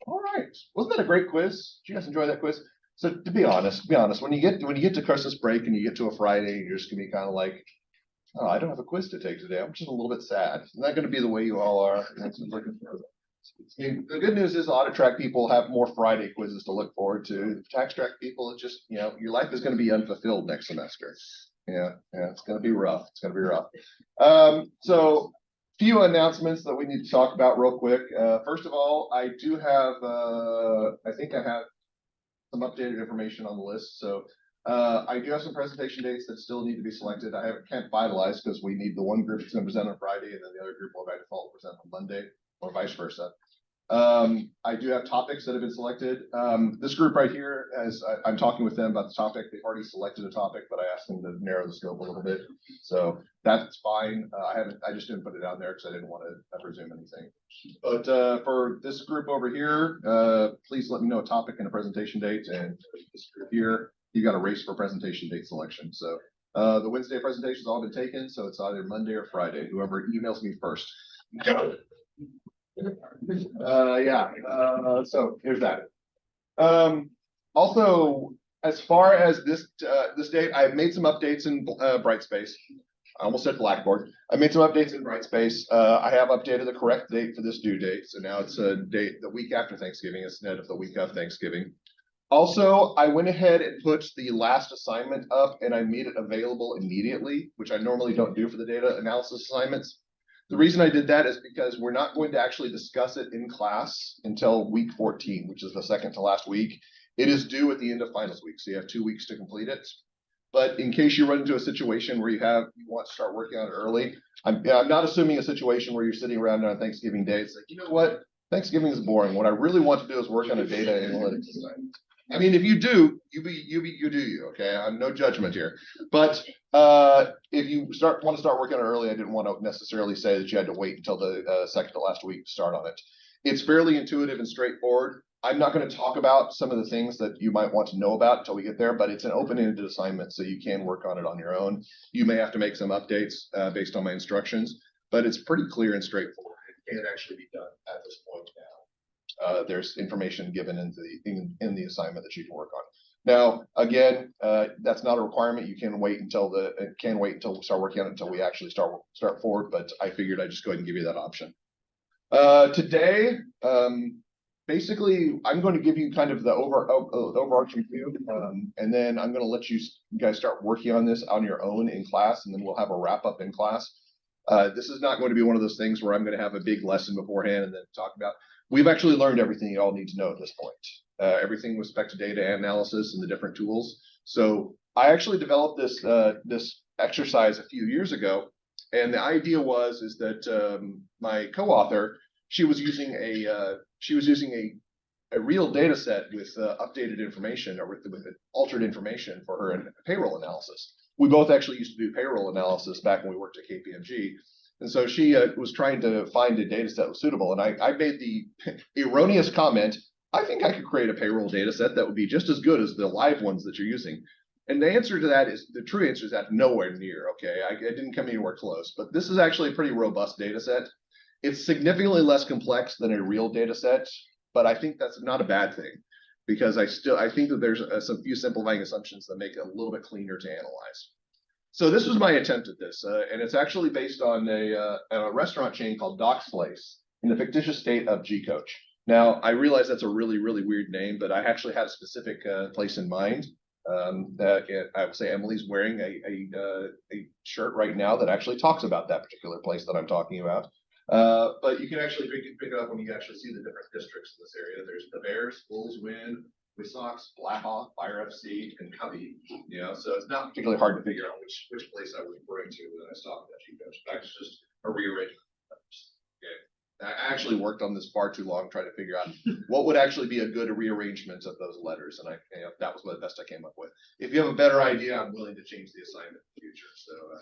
All right. Wasn't that a great quiz? Did you guys enjoy that quiz? So to be honest, when you get to Christmas break and you get to a Friday, you're just gonna be kind of like, oh, I don't have a quiz to take today. I'm just a little bit sad. Isn't that going to be the way you all are? I mean, the good news is audit track people have more Friday quizzes to look forward to. Tax track people, it's just, your life is going to be unfulfilled next semester. Yeah, it's going to be rough. It's going to be rough. So few announcements that we need to talk about real quick. First of all, I do have, I think I have some updated information on the list. So I do have some presentation dates that still need to be selected. Can't finalize because we need the one group that's going to present on Friday and then the other group will by default present on Monday or vice versa. I do have topics that have been selected. This group right here, I'm talking with them about the topic, they've already selected a topic, but I asked them to narrow the scope a little bit. So that's fine. I just didn't put it out there because I didn't want to presume anything. But for this group over here, please let me know a topic and a presentation date. And this group here, you got a race for presentation date selection. So the Wednesday presentations all been taken, so it's either Monday or Friday. Whoever emails me first. So here's that. Also, as far as this date, I've made some updates in Brightspace. I almost said Blackboard. I made some updates in Brightspace. I have updated the correct date for this due date, so now it's a date the week after Thanksgiving instead of the week of Thanksgiving. Also, I went ahead and put the last assignment up, and I made it available immediately, which I normally don't do for the data analysis assignments. The reason I did that is because we're not going to actually discuss it in class until week 14, which is the second to last week. It is due at the end of finals week, so you have 2 weeks to complete it. But in case you run into a situation where you want to start working on it early, I'm not assuming a situation where you're sitting around on Thanksgiving Day. It's like, you know what? Thanksgiving is boring. What I really want to do is work on a data analytics assignment. I mean, if you do, you do you, okay? I'm no judgment here. But if you want to start working on it early, I didn't want to necessarily say that you had to wait until the second to last week to start on it. It's fairly intuitive and straightforward. I'm not going to talk about some of the things that you might want to know about until we get there, but it's an open-ended assignment, so you can work on it on your own. You may have to make some updates based on my instructions, but it's pretty clear and straightforward. It can actually be done at this point now. There's information given in the assignment that you can work on. Now, again, that's not a requirement. You can wait until we start working on it until we actually start forward. But I figured I'd just go ahead and give you that option. Today, basically, I'm going to give you kind of the overarching view, and then I'm going to let you guys start working on this on your own in class, and then we'll have a wrap up in class. This is not going to be one of those things where I'm going to have a big lesson beforehand and then talk about. We've actually learned everything you all need to know at this point. Everything with respect to data analysis and the different tools. So I actually developed this exercise a few years ago, and the idea is that my co-author, she was using a real data set with updated information or with altered information for her payroll analysis. We both actually used to do payroll analysis back when we worked at KPMG. And so she was trying to find a data set that was suitable. And I made the erroneous comment, I think I could create a payroll data set that would be just as good as the live ones that you're using. And the true answer is that nowhere near, okay? I didn't come anywhere close, but this is actually a pretty robust data set. It's significantly less complex than a real data set, but I think that's not a bad thing because I think that there's some few simplifying assumptions that make it a little bit cleaner to analyze. So this was my attempt at this, and it's actually based on a restaurant chain called Doc's Place in the fictitious state of G Coach. Now, I realize that's a really, really weird name, but I actually had a specific place in mind. I would say Emily's wearing a shirt right now that actually talks about that particular place that I'm talking about. But you can actually pick it up when you actually see the different districts in this area. There's the Bears, Bulls, Win, Sox, Blackhawk, Fire FC, and Cubby. So it's not particularly hard to figure out which place I was referring to when I was talking about G Coach. That's just a rearrangement. Okay. I actually worked on this far too long trying to figure out what would actually be a good rearrangement of those letters, and that was the best I came up with. If you have a better idea, I'm willing to change the assignment in the future. So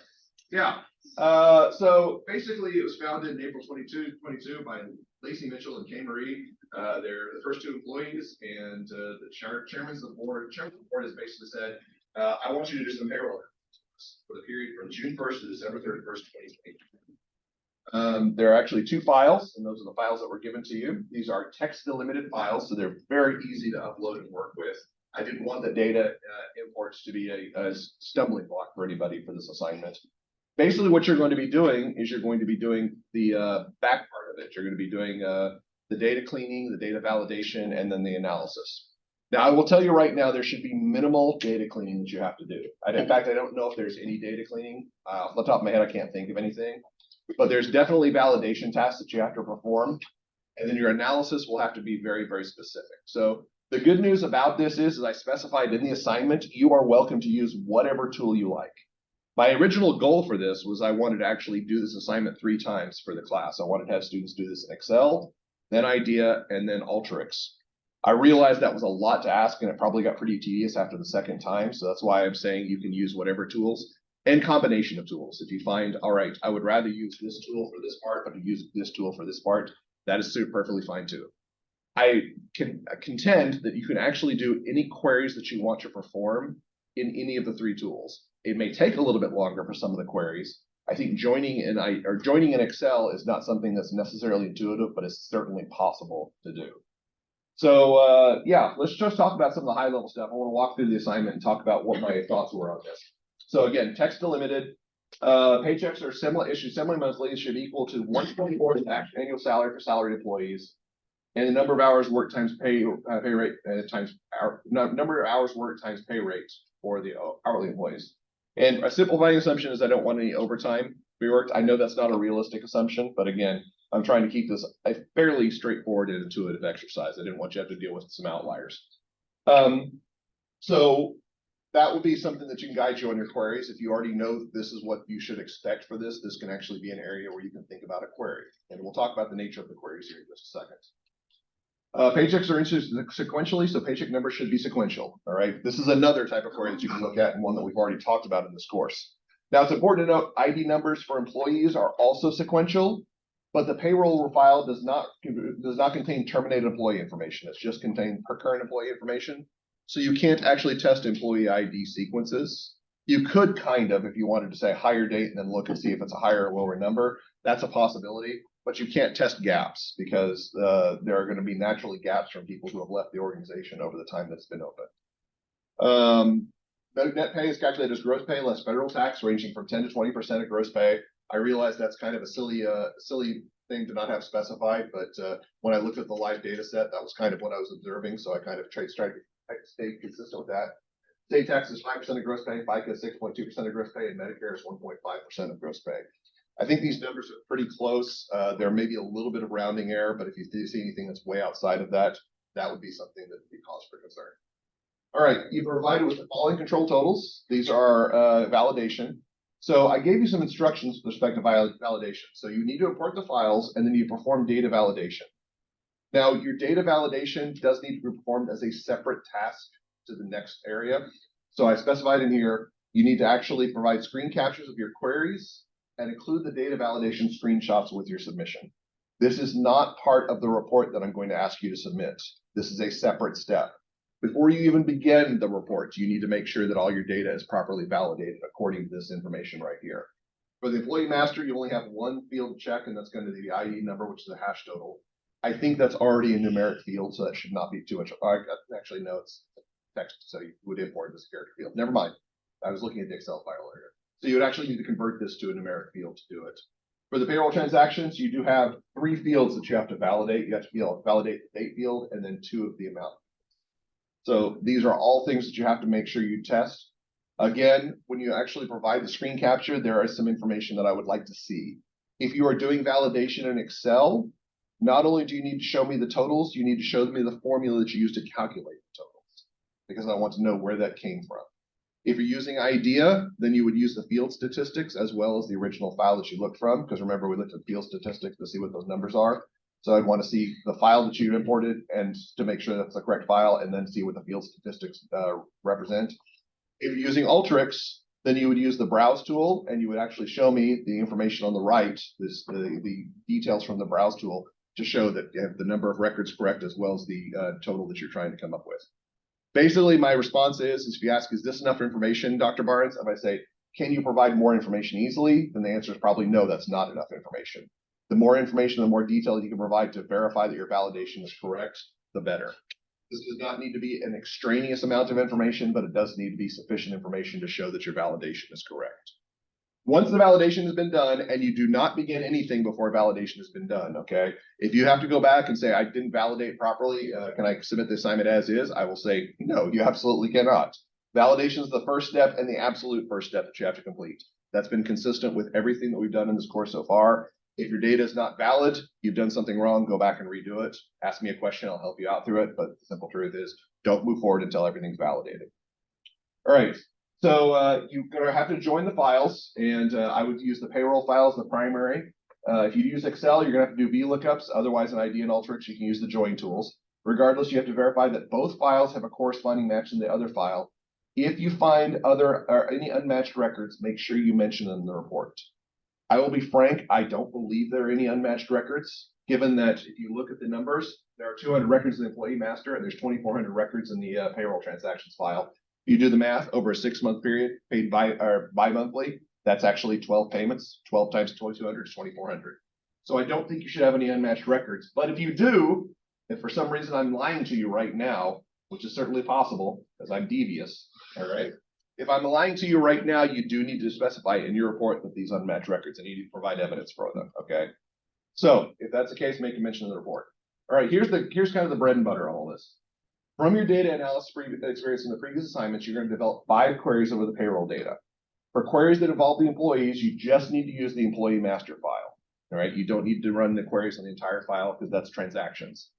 so basically, it was founded in April 2022 by Lacey Mitchell and Kay Marie. They're the first two employees, and the chairman of the board has basically said, I want you to do some payroll for the period from June 1st to December 31st, 2022. There are actually two files, and those are the files that were given to you. These are text delimited files, so they're very easy to upload and work with. I didn't want the data imports to be a stumbling block for anybody for this assignment. Basically, what you're going to be doing is you're going to be doing the back part of it. You're going to be doing the data cleaning, the data validation, and then the analysis. Now, I will tell you right now, there should be minimal data cleaning that you have to do. In fact, I don't know if there's any data cleaning. Off the top of my head, I can't think of anything. But there's definitely validation tasks that you have to perform. And then your analysis will have to be very, very specific. So the good news about this is, as I specified in the assignment, you are welcome to use whatever tool you like. My original goal for this was I wanted to actually do this assignment 3 times for the class. I wanted to have students do this in Excel, then IDEA, and then Alteryx. I realized that was a lot to ask, and it probably got pretty tedious after the second time. So that's why I'm saying you can use whatever tools and combination of tools. If you find, all right, I would rather use this tool for this part, but to use this tool for this part, that is perfectly fine too. I can contend that you can actually do any queries that you want to perform in any of the 3 tools. It may take a little bit longer for some of the queries. I think joining in Excel is not something that's necessarily intuitive, but it's certainly possible to do. So yeah, let's just talk about some of the high level stuff. I want to walk through the assignment and talk about what my thoughts were on this. So again, text delimited. Paychecks are issued semi-monthly, should equal to 1/24 annual salary for salaried employees, and the number of hours worked times pay rate times number of hours worked times pay rate for the hourly employees. And a simplifying assumption is I don't want any overtime to be worked. I know that's not a realistic assumption, but again, I'm trying to keep this a fairly straightforward and intuitive exercise. I didn't want you to have to deal with some outliers. So that would be something that you can guide you on your queries. If you already know that this is what you should expect for this, this can actually be an area where you can think about a query. And we'll talk about the nature of the queries here in just a second. Paychecks are issued sequentially, so paycheck numbers should be sequential. All right. This is another type of query that you can look at, and one that we've already talked about in this course. Now, it's important to note ID numbers for employees are also sequential, but the payroll file does not contain terminated employee information. It's just contained per current employee information. So you can't actually test employee ID sequences. You could kind of, if you wanted to say higher date and then look and see if it's a higher or lower number, that's a possibility. But you can't test gaps because there are going to be naturally gaps from people who have left the organization over the time that's been open. Net pay is calculated as gross pay less federal tax, ranging from 10 to 20% of gross pay. I realize that's kind of a silly thing to not have specified, but when I looked at the live data set, that was kind of what I was observing. So I kind of tried to stay consistent with that. State tax is 5% of gross pay, FICA is 6.2% of gross pay, and Medicare is 1.5% of gross pay. I think these numbers are pretty close. There may be a little bit of rounding error, but if you do see anything that's way outside of that, that would be something that would be cause for concern. All right, you've provided with the following control totals. These are validation. So I gave you some instructions with respect to validation. So you need to import the files, and then you perform data validation. Now, your data validation does need to be performed as a separate task to the next area. So I specified in here, you need to actually provide screen captures of your queries and include the data validation screenshots with your submission. This is not part of the report that I'm going to ask you to submit. This is a separate step. Before you even begin the report, you need to make sure that all your data is properly validated according to this information right here. For the employee master, you only have one field to check, and that's going to be the ID number, which is the hash total. I think that's already a numeric field, so that should not be too much. Actually, no, it's text, so you would import this character field. Never mind. I was looking at the Excel file earlier. So you would actually need to convert this to a numeric field to do it. For the payroll transactions, you do have 3 fields that you have to validate. You have to be able to validate the date field and then 2 of the amount. So these are all things that you have to make sure you test. Again, when you actually provide the screen capture, there is some information that I would like to see. If you are doing validation in Excel, not only do you need to show me the totals, you need to show me the formula that you use to calculate the totals, because I want to know where that came from. If you're using IDEA, then you would use the field statistics as well as the original file that you looked from, because remember, we looked at field statistics to see what those numbers are. So I'd want to see the file that you imported and to make sure that's the correct file, and then see what the field statistics represent. If you're using Alteryx, then you would use the browse tool, and you would actually show me the information on the right, the details from the browse tool, to show that you have the number of records correct as well as the total that you're trying to come up with. Basically, my response is if you ask, is this enough information, Dr. Barnes? If I say, can you provide more information easily? Then the answer is probably no, that's not enough information. The more information, the more detail you can provide to verify that your validation is correct, the better. This does not need to be an extraneous amount of information, but it does need to be sufficient information to show that your validation is correct. Once the validation has been done, and you do not begin anything before validation has been done, okay? If you have to go back and say, I didn't validate properly, can I submit the assignment as is? I will say, no, you absolutely cannot. Validation is the first step and the absolute first step that you have to complete. That's been consistent with everything that we've done in this course so far. If your data is not valid, you've done something wrong, go back and redo it. Ask me a question, I'll help you out through it. But the simple truth is, don't move forward until everything's validated. All right. So you're going to have to join the files, and I would use the payroll file as the primary. If you use Excel, you're going to have to do VLOOKUPs. Otherwise, in ID and Alteryx, you can use the join tools. Regardless, you have to verify that both files have a corresponding match in the other file. If you find any unmatched records, make sure you mention them in the report. I will be frank, I don't believe there are any unmatched records, given that if you look at the numbers, there are 200 records in the employee master, and there's 2,400 records in the payroll transactions file. You do the math over a 6-month period, paid bi-monthly, that's actually 12 payments. 12 times 2,200 is 2,400. So I don't think you should have any unmatched records. But if you do, if for some reason I'm lying to you right now, which is certainly possible, because I'm devious, all right? If I'm lying to you right now, you do need to specify in your report that these unmatched records, and you need to provide evidence for them, okay? So if that's the case, make a mention in the report. All right, here's kind of the bread and butter of all this. From your data analysis experience in the previous assignments, you're going to develop 5 queries over the payroll data. For queries that involve the employees, you just need to use the employee master file. All right, you don't need to run the queries on the entire file because that's transactions.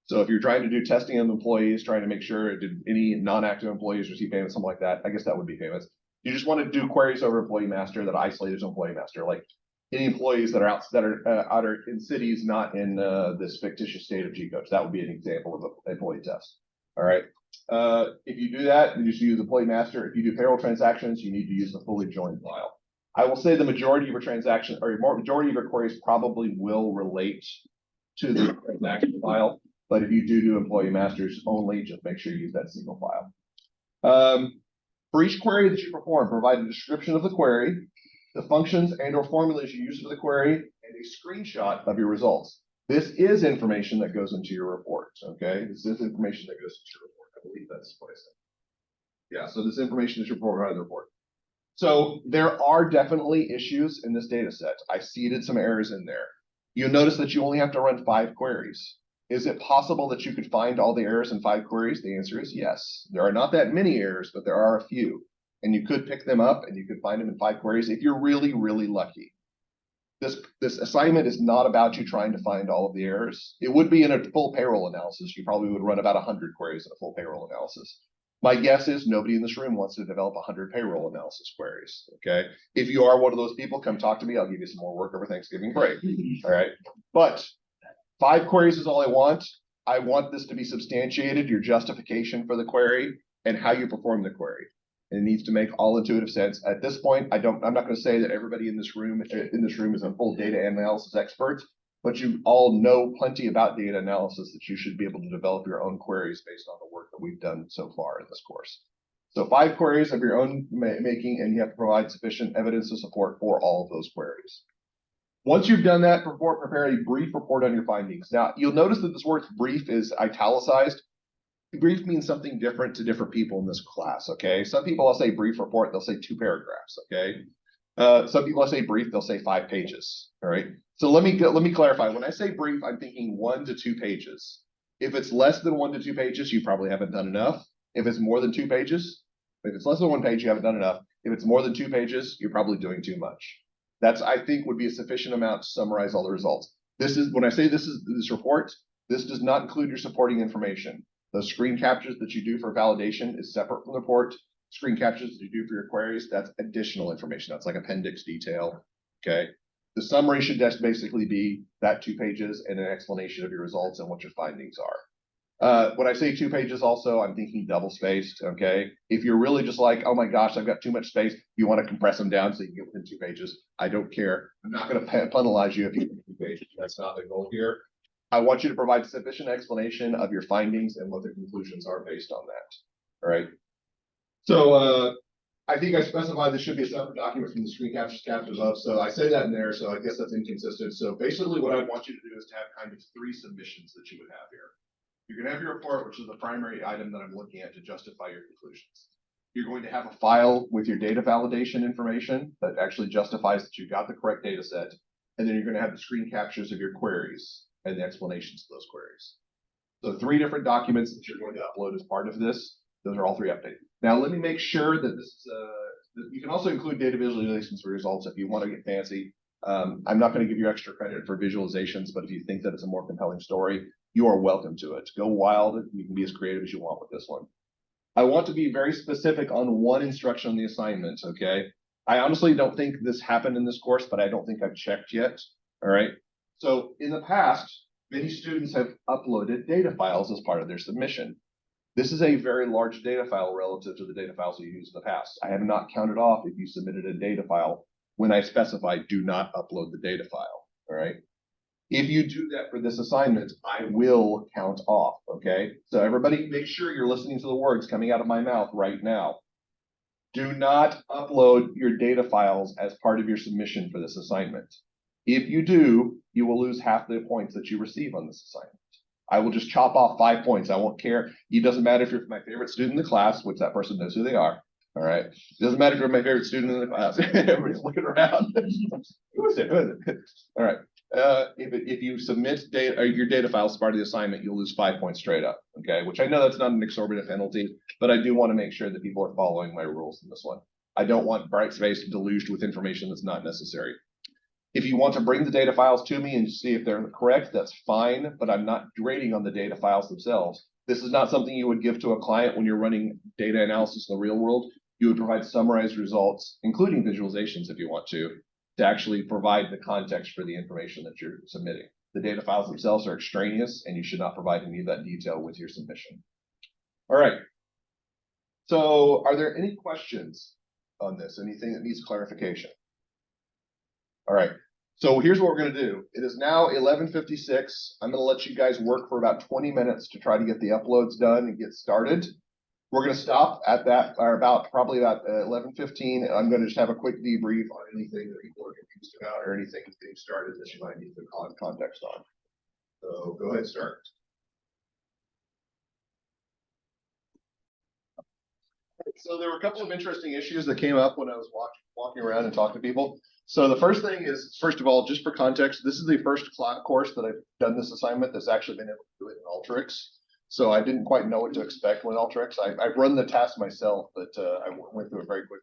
So if you're trying to do testing of employees, trying to make sure did any non-active employees receive payments, something like that, I guess that would be payments. You just want to do queries over employee master that isolate as employee master, like any employees that are out in cities not in this fictitious state of G codes. That would be an example of an employee test. All right. If you do that, you just use employee master. If you do payroll transactions, you need to use the fully joined file. I will say the majority of your transactions or majority of your queries probably will relate to the transaction file. But if you do employee masters only, just make sure you use that single file. For each query that you perform, provide a description of the query, the functions and or formulas you use for the query, and a screenshot of your results. This is information that goes into your report, okay? This is information that goes into your report. I believe that's what I said. Yeah, so this information is reported on the report. So there are definitely issues in this data set. I seeded some errors in there. You'll notice that you only have to run 5 queries. Is it possible that you could find all the errors in 5 queries? The answer is yes. There are not that many errors, but there are a few. And you could pick them up and you could find them in 5 queries if you're really, really lucky. This assignment is not about you trying to find all of the errors. It would be in a full payroll analysis. You probably would run about 100 queries in a full payroll analysis. My guess is nobody in this room wants to develop 100 payroll analysis queries, okay? If you are one of those people, come talk to me. I'll give you some more work over Thanksgiving break, all right? But 5 queries is all I want. I want this to be substantiated, your justification for the query and how you perform the query. And it needs to make all intuitive sense. At this point, I'm not going to say that everybody in this room is a full data analysis expert, but you all know plenty about data analysis that you should be able to develop your own queries based on the work that we've done so far in this course. So 5 queries of your own making, and you have to provide sufficient evidence of support for all of those queries. Once you've done that, prepare a brief report on your findings. Now, you'll notice that this word brief is italicized. Brief means something different to different people in this class, okay? Some people will say brief report, they'll say 2 paragraphs, okay? Some people will say brief, they'll say 5 pages, all right? So let me clarify. When I say brief, I'm thinking 1 to 2 pages. If it's less than 1 to 2 pages, you probably haven't done enough. If it's more than 2 pages, if it's less than 1 page, you haven't done enough. If it's more than 2 pages, you're probably doing too much. That's, I think, would be a sufficient amount to summarize all the results. This is, when I say this report, this does not include your supporting information. Those screen captures that you do for validation is separate from the report. Screen captures that you do for your queries, that's additional information. That's like appendix detail, okay? The summary should just basically be that 2 pages and an explanation of your results and what your findings are. When I say 2 pages also, I'm thinking double spaced, okay? If you're really just like, oh my gosh, I've got too much space, you want to compress them down so you can get within 2 pages, I don't care. I'm not going to penalize you if you get 2 pages. That's not the goal here. I want you to provide sufficient explanation of your findings and what the conclusions are based on that, all right? So I think I specified this should be a separate document from the screen captures above, so I say that in there, so I guess that's inconsistent. So basically what I want you to do is to have kind of three submissions that you would have here. You're gonna have your report, which is the primary item that I'm looking at to justify your conclusions. You're going to have a file with your data validation information that actually justifies that you got the correct data set. And then you're going to have the screen captures of your queries and the explanations of those queries. So 3 different documents that you're going to upload as part of this. Those are all 3 updated. Now, let me make sure that this is, you can also include data visualizations for results if you want to get fancy. I'm not going to give you extra credit for visualizations, but if you think that it's a more compelling story, you are welcome to it. Go wild. You can be as creative as you want with this one. I want to be very specific on one instruction on the assignment, okay? I honestly don't think this happened in this course, but I don't think I've checked yet, all right? So in the past, many students have uploaded data files as part of their submission. This is a very large data file relative to the data files you used in the past. I have not counted off if you submitted a data file when I specify do not upload the data file, all right? If you do that for this assignment, I will count off, okay? So everybody make sure you're listening to the words coming out of my mouth right now. Do not upload your data files as part of your submission for this assignment. If you do, you will lose half the points that you receive on this assignment. I will just chop off 5 points. I won't care. It doesn't matter if you're my favorite student in the class, which that person knows who they are. All right. It doesn't matter if you're my favorite student in the class. Everybody's looking around. Who is it? Who is it? All right. If you submit data or your data files as part of the assignment, you'll lose 5 points straight up. Okay, which I know that's not an exorbitant penalty, but I do want to make sure that people are following my rules in this one. I don't want Brightspace deluged with information that's not necessary. If you want to bring the data files to me and see if they're correct, that's fine, but I'm not grading on the data files themselves. This is not something you would give to a client when you're running data analysis in the real world. You would provide summarized results, including visualizations if you want to actually provide the context for the information that you're submitting. The data files themselves are extraneous, and you should not provide any of that detail with your submission. All right. So are there any questions on this? Anything that needs clarification? All right. So here's what we're going to do. It is now 11:56. I'm going to let you guys work for about 20 minutes to try to get the uploads done and get started. We're going to stop at that, or probably about 11:15. I'm going to just have a quick debrief on anything that people are confused about or anything getting started that you might need to context on. So go ahead and start. So there were a couple of interesting issues that came up when I was walking around and talking to people. So the first thing is, first of all, just for context, this is the first course that I've done this assignment that's actually been able to do it in Alteryx. So I didn't quite know what to expect with Alteryx. I've run the task myself, but I went through it very quickly.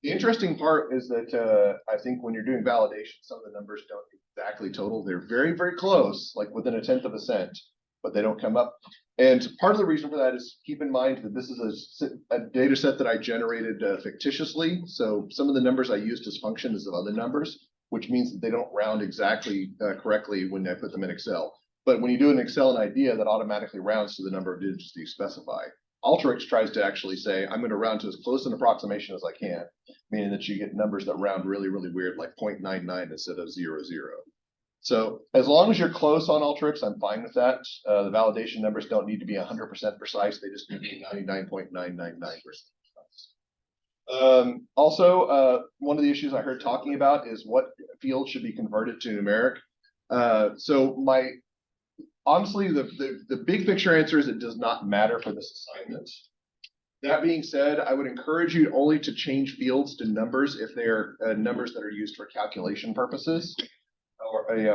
The interesting part is that I think when you're doing validation, some of the numbers don't exactly total. They're very, very close, like within a tenth of a cent, but they don't come up. And part of the reason for that is keep in mind that this is a data set that I generated fictitiously. So some of the numbers I used as functions of other numbers, which means that they don't round exactly correctly when I put them in Excel. But when you do an Excel an idea, that automatically rounds to the number of digits that you specify. Alteryx tries to actually say, I'm going to round to as close an approximation as I can, meaning that you get numbers that round really, really weird, like 0.99 instead of 0.00. So as long as you're close on Alteryx, I'm fine with that. The validation numbers don't need to be 100% precise. They just need to be 99.999% precise. Also, one of the issues I heard talking about is what field should be converted to numeric. Honestly, the big picture answer is it does not matter for this assignment. That being said, I would encourage you only to change fields to numbers if they're numbers that are used for calculation purposes.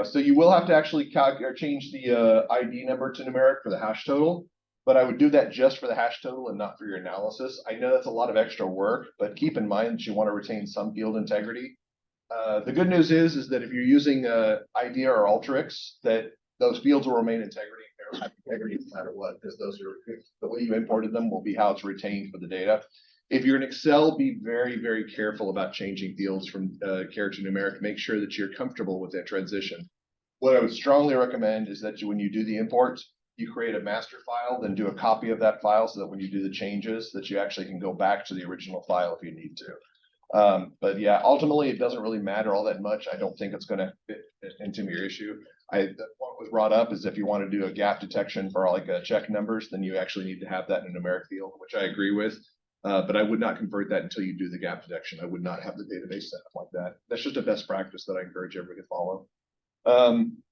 So you will have to actually change the ID number to numeric for the hash total, but I would do that just for the hash total and not for your analysis. I know that's a lot of extra work, but keep in mind that you want to retain some field integrity. The good news is that if you're using IDEA or Alteryx, that those fields will remain integrity no matter what, because those are the way you imported them will be how it's retained for the data. If you're in Excel, be very, very careful about changing fields from character to numeric. Make sure that you're comfortable with that transition. What I would strongly recommend is that when you do the import, you create a master file, then do a copy of that file so that when you do the changes, that you actually can go back to the original file if you need to. But yeah, ultimately, it doesn't really matter all that much. I don't think it's going to fit into your issue. The point was brought up is if you want to do a gap detection for like check numbers, then you actually need to have that in a numeric field, which I agree with. But I would not convert that until you do the gap detection. I would not have the database set up like that. That's just a best practice that I encourage everybody to follow.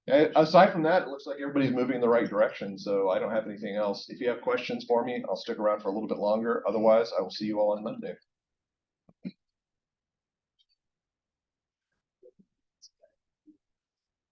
Aside from that, it looks like everybody's moving in the right direction, so I don't have anything else. If you have questions for me, I'll stick around for a little bit longer. Otherwise, I will see you all on Monday.